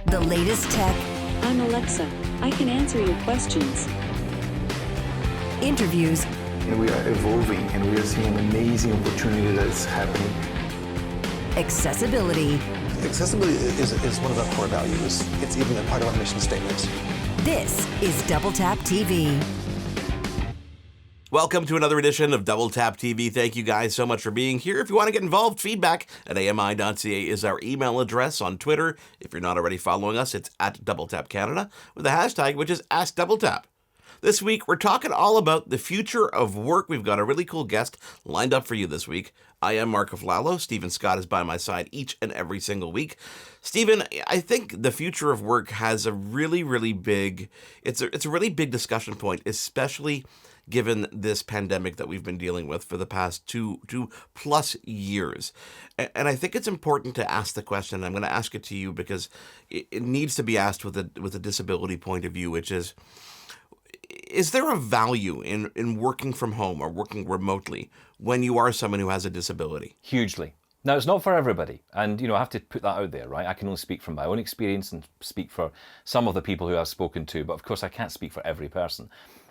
The latest tech. I'm Alexa. I can answer your questions. Interviews. And we are evolving, and we are seeing an amazing opportunity that is happening. Accessibility. Accessibility is one of our core values. It's even a part of our mission statement. This is DoubleTap TV. Welcome to another edition of DoubleTap TV. Thank you guys so much for being here. If you want to get involved, feedback at AMI.CA is our email address. On Twitter, if you're not already following us, it's at DoubleTap Canada with the hashtag, which is AskDoubleTap. This week, we're talking all about the future of work. We've got a really cool guest lined up for you this week. I am Marc Aflalo. Stephen Scott is by my side each and every single week. Stephen, I think the future of work has a really big, it's a really big discussion point, especially given this pandemic that we've been dealing with for the past two plus years. And I think it's important to ask the question. I'm going to ask it to you because it needs to be asked with a disability point of view, which is there a value in working from home or working remotely when you are someone who has a disability? Hugely. Now, it's not for everybody. And, I have to put that out there, right? I can only speak from my own experience and speak for some of the people who I've spoken to. But of course, I can't speak for every person.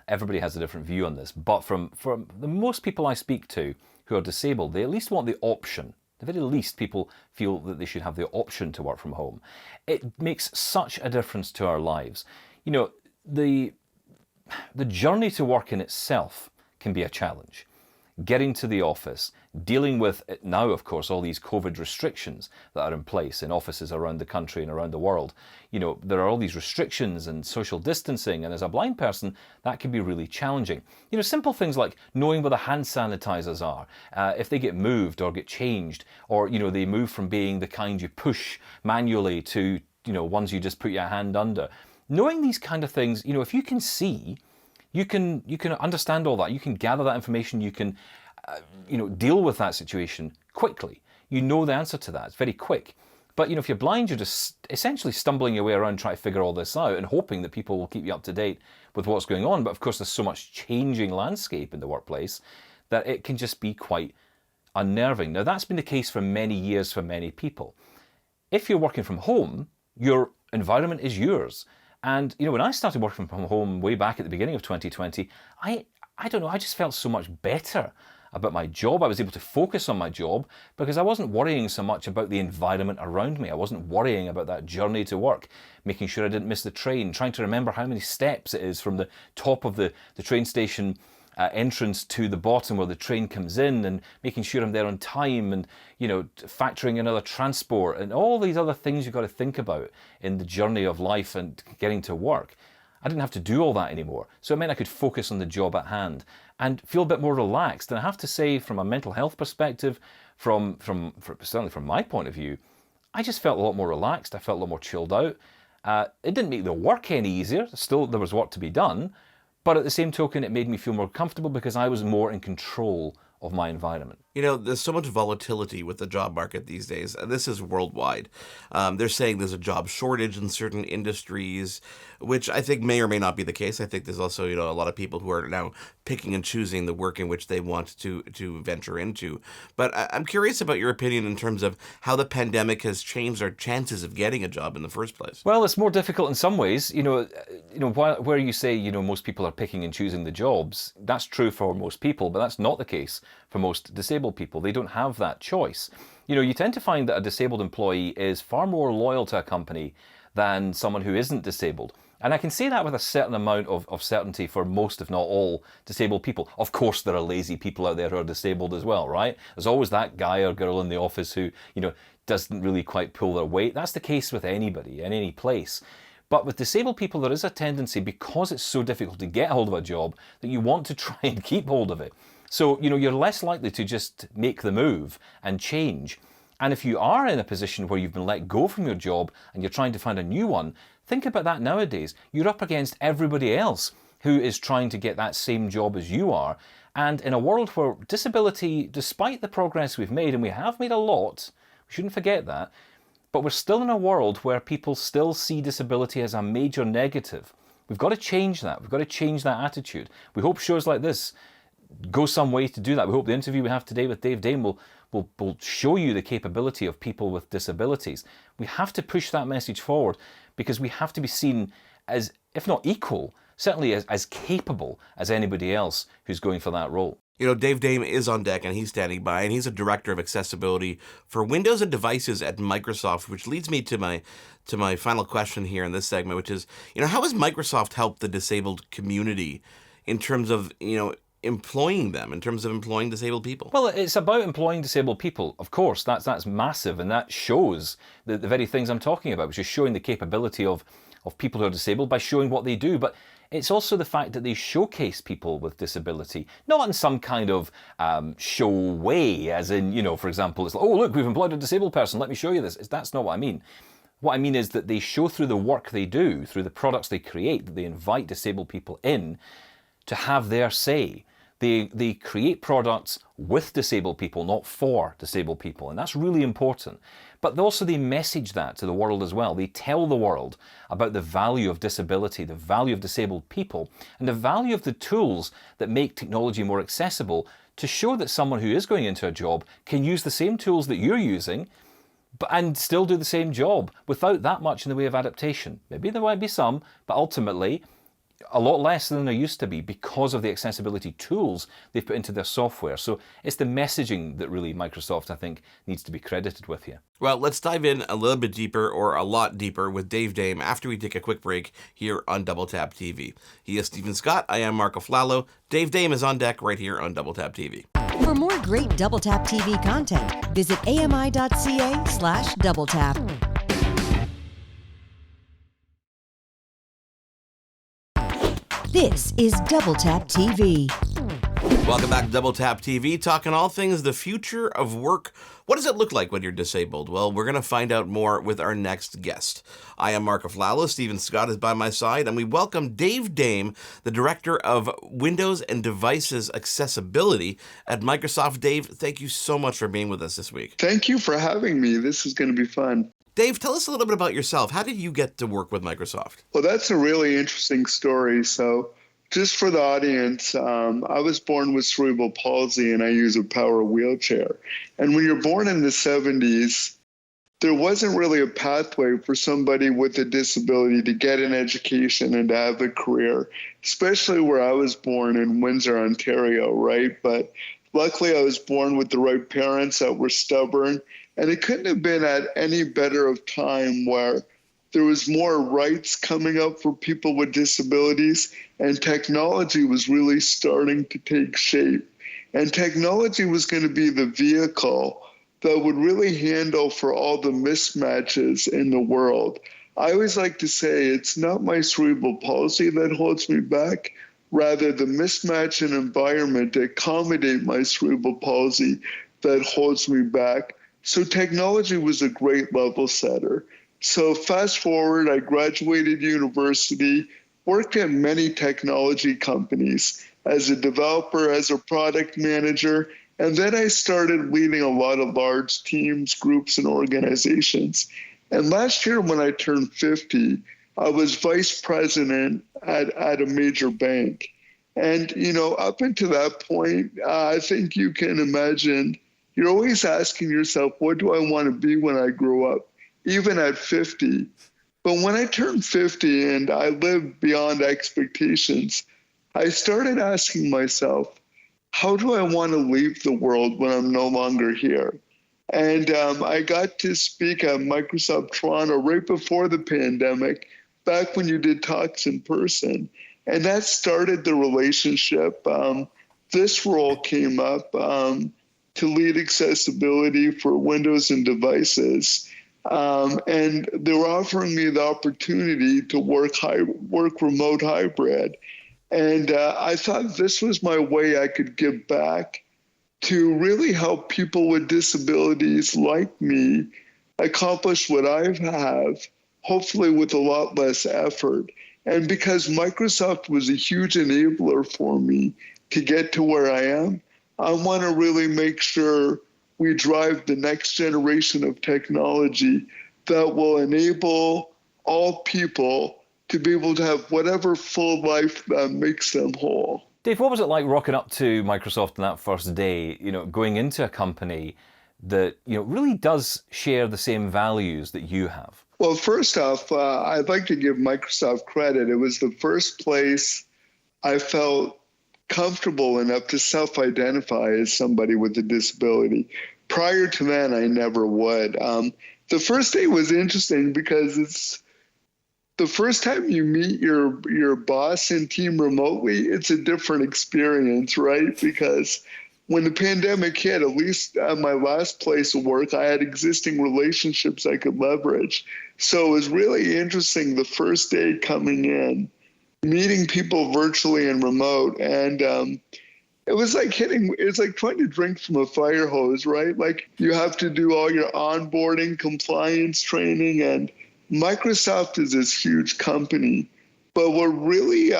Everybody has a different view on this. But from the most people I speak to who are disabled, they at least want the option. At the very least, people feel that they should have the option to work from home. It makes such a difference to our lives. The journey to work in itself can be a challenge. Getting to the office, dealing with it now, of course, all these COVID restrictions that are in place in offices around the country and around the world. There are all these restrictions and social distancing, and as a blind person, that can be really challenging. Simple things like knowing where the hand sanitizers are, if they get moved or get changed, or, they move from being the kind you push manually to, ones you just put your hand under. Knowing these kind of things, if you can see, you can understand all that. You can gather that information. You can, deal with that situation quickly. You know the answer to that. It's very quick. But, if you're blind, you're just essentially stumbling your way around trying to figure all this out and hoping that people will keep you up to date with what's going on. But of course, there's so much changing landscape in the workplace that it can just be quite unnerving. Now, that's been the case for many years for many people. If you're working from home, your environment is yours. And, when I started working from home way back at the beginning of 2020, I don't know, I just felt so much better about my job. I was able to focus on my job because I wasn't worrying so much about the environment around me. I wasn't worrying about that journey to work, making sure I didn't miss the train, trying to remember how many steps it is from the top of the train station entrance to the bottom where the train comes in, and making sure I'm there on time, and factoring in other transport and all these other things you've got to think about in the journey of life and getting to work. I didn't have to do all that anymore, so it meant I could focus on the job at hand and feel a bit more relaxed. And I have to say, from a mental health perspective, certainly from my point of view, I just felt a lot more relaxed. I felt a lot more chilled out. It didn't make the work any easier. Still, there was work to be done. But at the same token, it made me feel more comfortable because I was more in control of my environment. There's so much volatility with the job market these days. This is worldwide. They're saying there's a job shortage in certain industries, which I think may or may not be the case. I think there's also, a lot of people who are now picking and choosing the work in which they want to venture into. But I'm curious about your opinion in terms of how the pandemic has changed our chances of getting a job in the first place. Well, it's more difficult in some ways. Where you say, most people are picking and choosing the jobs, that's true for most people, but that's not the case for most disabled people. They don't have that choice. You tend to find that a disabled employee is far more loyal to a company than someone who isn't disabled. And I can say that with a certain amount of certainty for most, if not all, disabled people. Of course, there are lazy people out there who are disabled as well, right? There's always that guy or girl in the office who, doesn't really quite pull their weight. That's the case with anybody in any place. But with disabled people, there is a tendency, because it's so difficult to get hold of a job, that you want to try and keep hold of it. So, you're less likely to just make the move and change. And if you are in a position where you've been let go from your job and you're trying to find a new one, think about that nowadays. You're up against everybody else who is trying to get that same job as you are. And in a world where disability, despite the progress we've made, and we have made a lot, we shouldn't forget that, but we're still in a world where people still see disability as a major negative. We've got to change that. We've got to change that attitude. We hope shows like this go some way to do that. We hope the interview we have today with Dave Dame will show you the capability of people with disabilities. We have to push that message forward. because we have to be seen as, if not equal, certainly as capable as anybody else who's going for that role. You know, Dave Dame is on deck and he's standing by, and he's a director of accessibility for Windows and devices at Microsoft, which leads me to my final question here in this segment, which is, you know, how has Microsoft helped the disabled community in terms of, you know, employing them, in terms of employing disabled people? Well, it's about employing disabled people, of course. That's massive, and that shows the very things I'm talking about, which is showing the capability of people who are disabled by showing what they do. But it's also the fact that they showcase people with disability, not in some kind of show way, as in, you know, for example, it's like, oh, look, we've employed a disabled person, let me show you this. That's not what I mean. What I mean is that they show through the work they do, through the products they create, that they invite disabled people in to have their say. They create products with disabled people, not for disabled people, and that's really important. But also they message that to the world as well. They tell the world about the value of disability, the value of disabled people, and the value of the tools that make technology more accessible, to show that someone who is going into a job can use the same tools that you're using and still do the same job without that much in the way of adaptation. Maybe there might be some, but ultimately a lot less than there used to be, because of the accessibility tools they've put into their software. So it's the messaging that really Microsoft, I think, needs to be credited with here. Well, let's dive in a little bit deeper, or a lot deeper, with Dave Dame after we take a quick break here on DoubleTap TV. He is Stephen Scott. I am Marc Aflalo. Dave Dame is on deck right here on DoubleTap TV. For more great DoubleTap TV content, visit AMI.CA/DoubleTap. This is DoubleTap TV. Welcome back to DoubleTap TV, talking all things the future of work. What does it look like when you're disabled? Well, we're going to find out more with our next guest. I am Marc Aflalo. Stephen Scott is by my side, and we welcome Dave Dame, the Director of Windows and Devices Accessibility at Microsoft. Dave, thank you so much for being with us this week. Thank you for having me. This is going to be fun. Dave, tell us a little bit about yourself. How did you get to work with Microsoft? Well, that's a really interesting story. So just for the audience, I was born with cerebral palsy and I use a power wheelchair. And when you're born in the 70s, there wasn't really a pathway for somebody with a disability to get an education and to have a career, especially where I was born in Windsor, Ontario, right? But luckily I was born with the right parents that were stubborn. And it couldn't have been at any better of time where there was more rights coming up for people with disabilities, and technology was really starting to take shape. And technology was going to be the vehicle that would really handle for all the mismatches in the world. I always like to say it's not my cerebral palsy that holds me back, rather the mismatch in environment to accommodate my cerebral palsy that holds me back. So technology was a great level setter. So fast forward, I graduated university, worked at many technology companies as a developer, as a product manager, and then I started leading a lot of large teams, groups, and organizations. And last year when I turned 50, I was vice president at a major bank. And, you know, up until that point, I think you can imagine, you're always asking yourself, what do I want to be when I grow up, even at 50? But when I turned 50 and I lived beyond expectations, I started asking myself, how do I want to leave the world when I'm no longer here? And I got to speak at Microsoft Toronto right before the pandemic, back when you did talks in person. And that started the relationship. This role came up to lead accessibility for Windows and devices. And they were offering me the opportunity to work remote hybrid. And I thought this was my way I could give back to really help people with disabilities like me accomplish what I have, hopefully with a lot less effort. And because Microsoft was a huge enabler for me to get to where I am, I want to really make sure we drive the next generation of technology that will enable all people to be able to have whatever full life that makes them whole. Dave, what was it like rocking up to Microsoft on that first day, you know, going into a company that, you know, really does share the same values that you have? Well, first off, I'd like to give Microsoft credit. It was the first place I felt comfortable enough to self-identify as somebody with a disability. Prior to that, I never would. The first day was interesting because it's the first time you meet your boss and team remotely. It's a different experience, right? Because when the pandemic hit, at least at my last place of work, I had existing relationships I could leverage. So it was really interesting the first day coming in, meeting people virtually and remote. And it was like trying to drink from a fire hose, right? Like you have to do all your onboarding, compliance training, and Microsoft is this huge company. But what really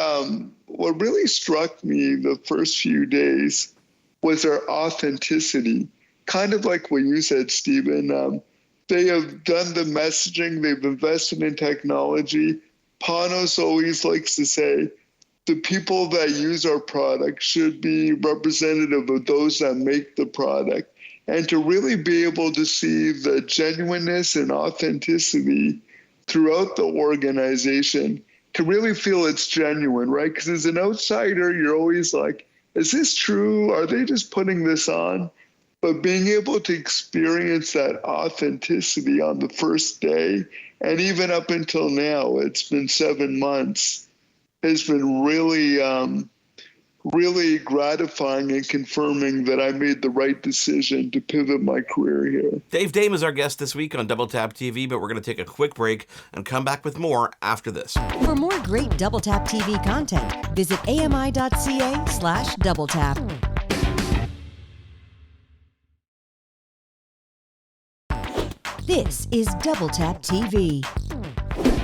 struck me the first few days was their authenticity, kind of like what you said, Stephen. They have done the messaging, they've invested in technology. Panos always likes to say, the people that use our product should be representative of those that make the product. And to really be able to see the genuineness and authenticity throughout the organization, to really feel it's genuine, right? Because as an outsider, you're always like, is this true? Are they just putting this on? But being able to experience that authenticity on the first day, and even up until now, it's been 7 months, has been really, really gratifying and confirming that I made the right decision to pivot my career here. Dave Dame is our guest this week on Double Tap TV, but we're going to take a quick break and come back with more after this. For more great Double Tap TV content, visit AMI.CA/DoubleTap. This is Double Tap TV.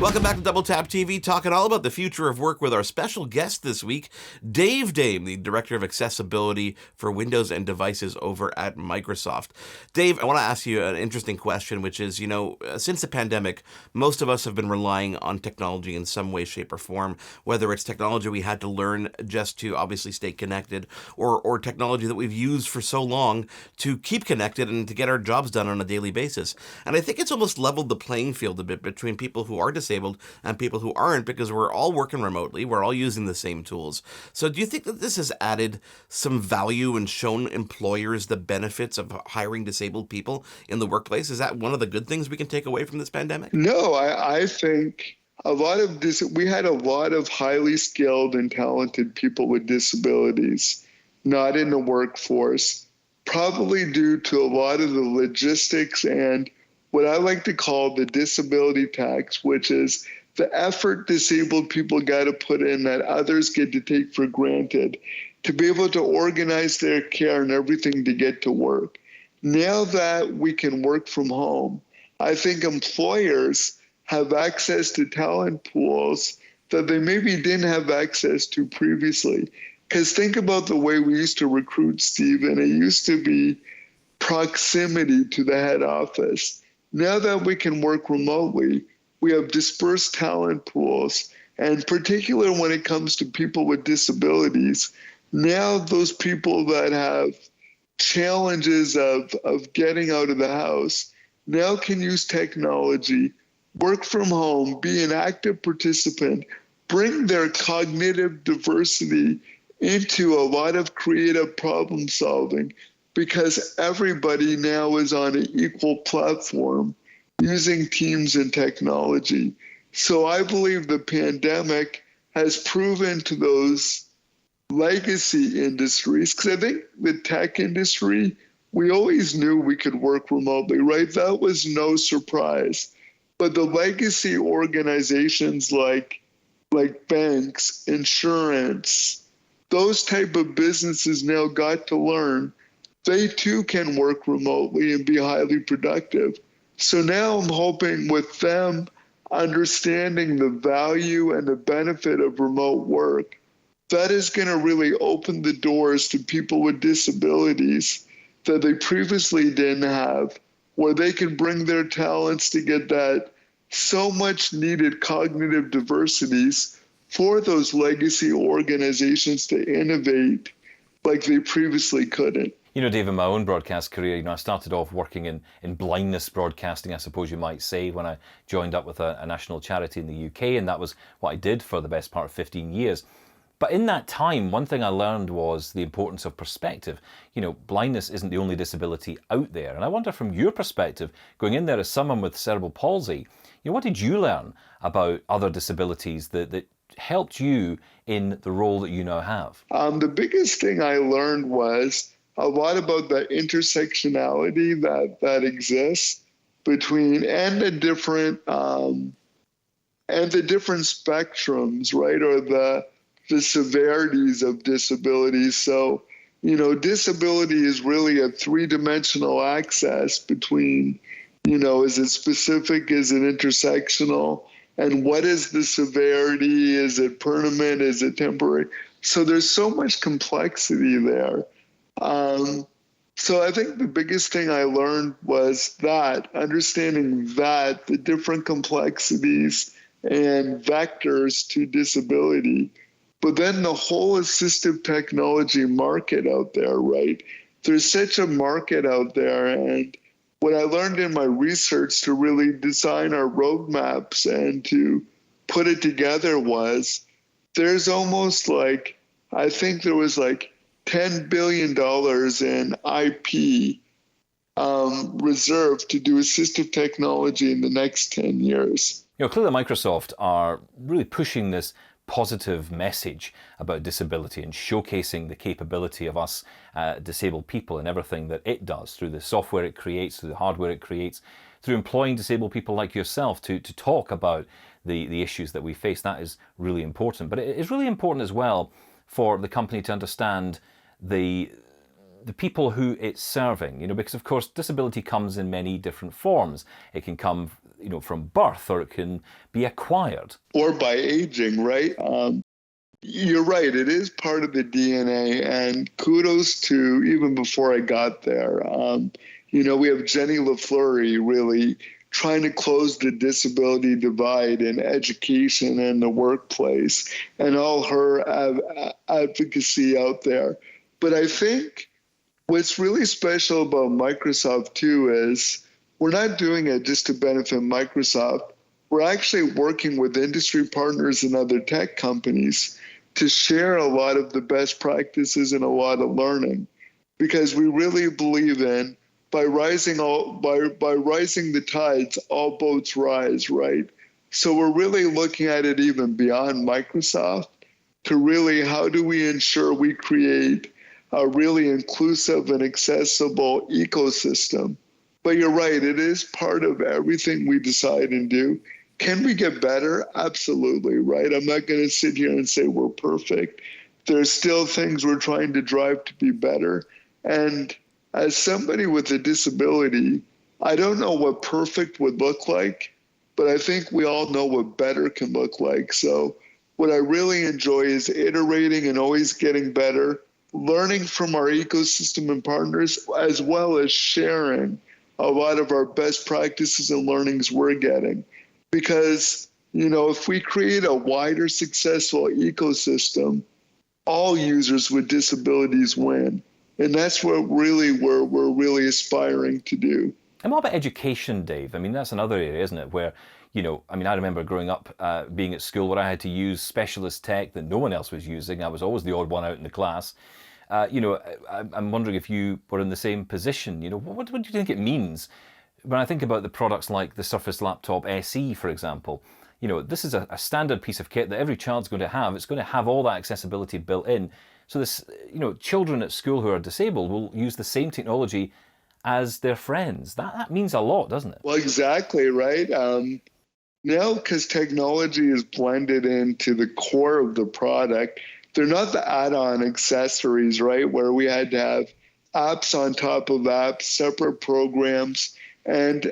Welcome back to Double Tap TV, talking all about the future of work with our special guest this week, Dave Dame, the Director of Accessibility for Windows and Devices over at Microsoft. Dave, I want to ask you an interesting question, which is, since the pandemic, most of us have been relying on technology in some way, shape, or form, whether it's technology we had to learn just to obviously stay connected, or technology that we've used for so long to keep connected and to get our jobs done on a daily basis. And I think it's almost leveled the playing field a bit between people who are disabled and people who aren't, because we're all working remotely, we're all using the same tools. So do you think that this has added some value and shown employers the benefits of hiring disabled people in the workplace? Is that one of the good things we can take away from this pandemic? No, I think we had a lot of highly skilled and talented people with disabilities not in the workforce, probably due to a lot of the logistics and what I like to call the disability tax, which is the effort disabled people got to put in that others get to take for granted to be able to organize their care and everything to get to work. Now that we can work from home, I think employers have access to talent pools that they maybe didn't have access to previously. Because think about the way we used to recruit, Stephen. It used to be proximity to the head office. Now that we can work remotely, we have dispersed talent pools, and particularly when it comes to people with disabilities, now those people that have challenges of getting out of the house now can use technology, work from home, be an active participant, bring their cognitive diversity into a lot of creative problem solving, because everybody now is on an equal platform using Teams and technology. So I believe the pandemic has proven to those legacy industries, because I think the tech industry, we always knew we could work remotely, right? That was no surprise. But the legacy organizations like banks, insurance, those type of businesses now got to learn they too can work remotely and be highly productive. So now I'm hoping with them understanding the value and the benefit of remote work, that is going to really open the doors to people with disabilities that they previously didn't have, where they can bring their talents to get that so much needed cognitive diversities for those legacy organizations to innovate like they previously couldn't. You know, Dave, in my own broadcast career, I started off working in blindness broadcasting, I suppose you might say, when I joined up with a national charity in the UK, and that was what I did for the best part of 15 years. But in that time, one thing I learned was the importance of perspective. Blindness isn't the only disability out there. And I wonder, from your perspective, going in there as someone with cerebral palsy, what did you learn about other disabilities that helped you in the role that you now have? The biggest thing I learned was a lot about the intersectionality that exists between and the different spectrums, right, or the severities of disabilities. So, disability is really a three-dimensional axis between, is it specific, is it intersectional, and what is the severity? Is it permanent? Is it temporary? So there's so much complexity there. So I think the biggest thing I learned was that, understanding that, the different complexities and vectors to disability, but then the whole assistive technology market out there, right? There's such a market out there, and what I learned in my research to really design our roadmaps and to put it together was there's almost I think there was $10 billion in IP reserved to do assistive technology in the next 10 years. Clearly Microsoft are really pushing this positive message about disability and showcasing the capability of us disabled people and everything that it does through the software it creates, through the hardware it creates, through employing disabled people like yourself to talk about the issues that we face. That is really important. But it is really important as well for the company to understand the people who it's serving, because of course disability comes in many different forms. It can come from birth, or it can be acquired. Or by aging, right? You're right, it is part of the DNA, and kudos to, even before I got there, we have Jenny LaFleury really trying to close the disability divide in education and the workplace, and all her advocacy out there. But I think what's really special about Microsoft too is we're not doing it just to benefit Microsoft. We're actually working with industry partners and other tech companies to share a lot of the best practices and a lot of learning, because we really believe in by rising the tides, all boats rise, right? So we're really looking at it even beyond Microsoft to really, how do we ensure we create a really inclusive and accessible ecosystem? But you're right, it is part of everything we decide and do. Can we get better? Absolutely, right? I'm not going to sit here and say we're perfect. There's still things we're trying to drive to be better. And as somebody with a disability, I don't know what perfect would look like, but I think we all know what better can look like. So what I really enjoy is iterating and always getting better, learning from our ecosystem and partners, as well as sharing a lot of our best practices and learnings we're getting. Because, if we create a wider, successful ecosystem, all users with disabilities win. And that's what we're really aspiring to do. And what about education, Dave? That's another area, isn't it, where, I remember growing up being at school where I had to use specialist tech that no one else was using. I was always the odd one out in the class. I'm wondering if you were in the same position. What do you think it means when I think about the products like the Surface Laptop SE, for example? This is a standard piece of kit that every child's going to have. It's going to have all that accessibility built in. So this, children at school who are disabled will use the same technology as their friends. That means a lot, doesn't it? Well, exactly, right? Now, because technology is blended into the core of the product, they're not the add-on accessories, right, where we had to have apps on top of apps, separate programs. And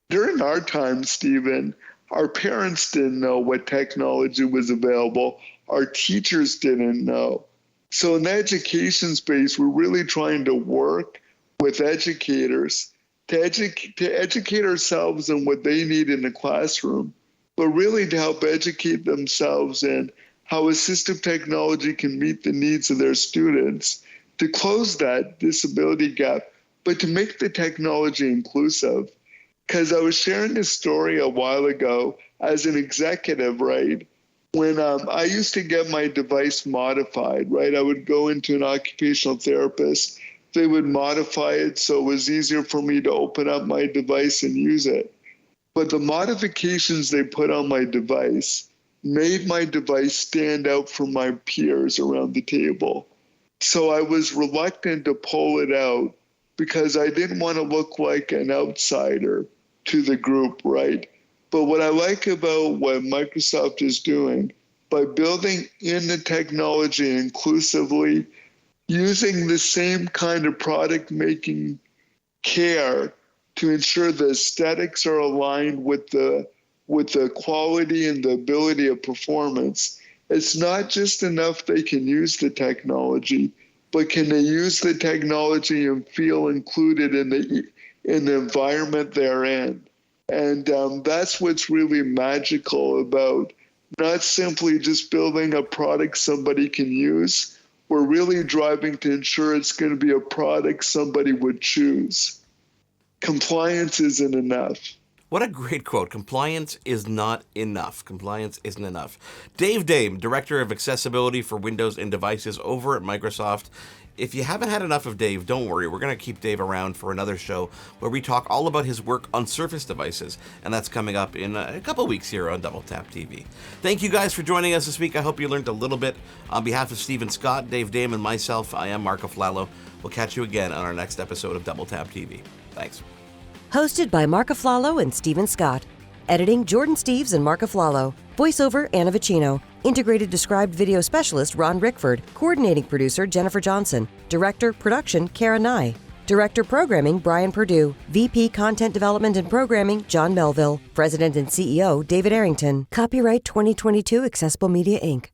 during our time, Stephen, our parents didn't know what technology was available. Our teachers didn't know. So in the education space, we're really trying to work with educators to educate ourselves in what they need in the classroom, but really to help educate themselves in how assistive technology can meet the needs of their students, to close that disability gap, but to make the technology inclusive. Because I was sharing this story a while ago as an executive, right? When I used to get my device modified, right? I would go into an occupational therapist. They would modify it so it was easier for me to open up my device and use it. But the modifications they put on my device made my device stand out from my peers around the table. So I was reluctant to pull it out because I didn't want to look like an outsider to the group, right? But what I like about what Microsoft is doing, by building in the technology inclusively, using the same kind of product making care to ensure the aesthetics are aligned with the quality and the ability of performance. It's not just enough they can use the technology, but can they use the technology and feel included in the environment they're in? And that's what's really magical about not simply just building a product somebody can use. We're really driving to ensure it's going to be a product somebody would choose. Compliance isn't enough. What a great quote. Compliance is not enough. Compliance isn't enough. Dave Dame, Director of Accessibility for Windows and Devices over at Microsoft. If you haven't had enough of Dave, don't worry. We're going to keep Dave around for another show where we talk all about his work on Surface devices, and that's coming up in a couple weeks here on Double Tap TV. Thank you guys for joining us this week. I hope you learned a little bit. On behalf of Steve and Scott, Dave Dame, and myself, I am Marc Aflalo. We'll catch you again on our next episode of Double Tap TV. Thanks. Hosted by Marc Aflalo and Stephen Scott. Editing Jordan Steeves and Marc Aflalo. Voiceover Anna Vicino. Integrated Described Video Specialist Ron Rickford. Coordinating Producer Jennifer Johnson. Director Production CARA Nye. Director Programming Brian Perdue. VP Content Development and Programming John Melville. President and CEO David Arrington. Copyright 2022 Accessible Media Inc.